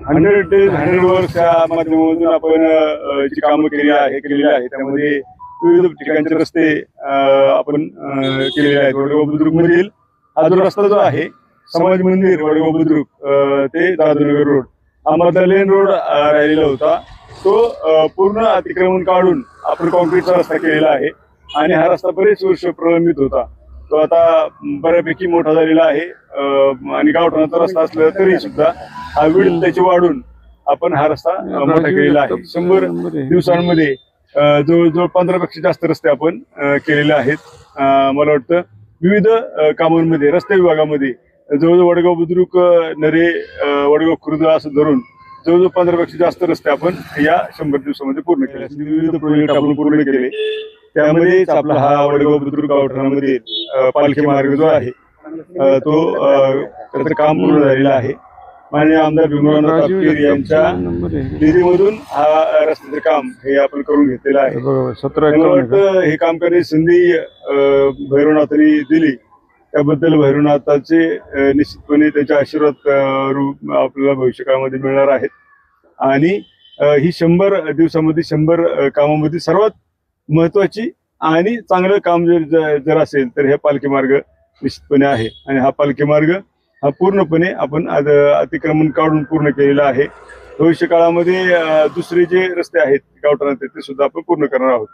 100 days 100 वर्षच्या माध्यमातून आपण जी कामं केलेली आहे त्यामध्ये विविध ठिकाणचे रस्ते आपण केलेले आहेत. वडगाव बुद्रुक मधील हा जो रस्ता जो आहे समाज मंदिर वडगाव बुद्रुक ते दादूनगर रोड हा मधला लेन रोड राहिलेला होता. तो पूर्ण अतिक्रमण काढून आपण कॉन्क्रीटचा रस्ता केलेला आहे आणि हा रस्ता बरेच वर्ष प्रलंबित होता. तो आता बऱ्यापैकी मोठा झालेला आहे आणि गावठाणाचा रस्ता असला तरी सुद्धा हा विड्थ त्याची वाढून आपण हा रस्ता मोठा केलेला आहे. 100 दिवसांमध्ये जवळजवळ 15 पेक्षा जास्त रस्ते आपण केलेले आहेत. मला वाटतं विविध कामांमध्ये रस्ते विभागामध्ये जवळजवळ वडगाव बुद्रुक नरे वडगाव खुर्द असं धरून जवळजवळ 15 पेक्षा जास्त रस्ते आपण या 100 दिवसामध्ये पूर्ण केले. विविध प्रोजेक्ट आपण पूर्ण केले. त्यामध्येच आपला हा वडगाव बुद्रुक गावठाणामध्ये पालखी मार्ग जो आहे तो त्याचं काम पूर्ण झालेलं आहे. माननीय आमदार भीमराव तापकीर यांच्या निधीमधून हा रस्त्याचं काम हे आपण करून घेतलेलं आहे. मला वाटतं हे काम करण्याची संधी भैरवनाथांनी दिली त्याबद्दल भैरवनाथाचे निश्चितपणे त्याचे आशीर्वाद आपल्याला भविष्यकाळामध्ये मिळणार आहेत. आणि ही 100 दिवसामध्ये 100 कामामध्ये सर्वात महत्वाची आणि चांगलं काम जर असेल तर हे पालखी मार्ग निश्चितपणे आहे. आणि हा पालखी मार्ग हा पूर्णपणे आपण अतिक्रमण काढून पूर्ण केलेला आहे. भविष्य काळामध्ये दुसरे जे रस्ते आहेत गावठाणाचे ते सुद्धा आपण पूर्ण करणार आहोत.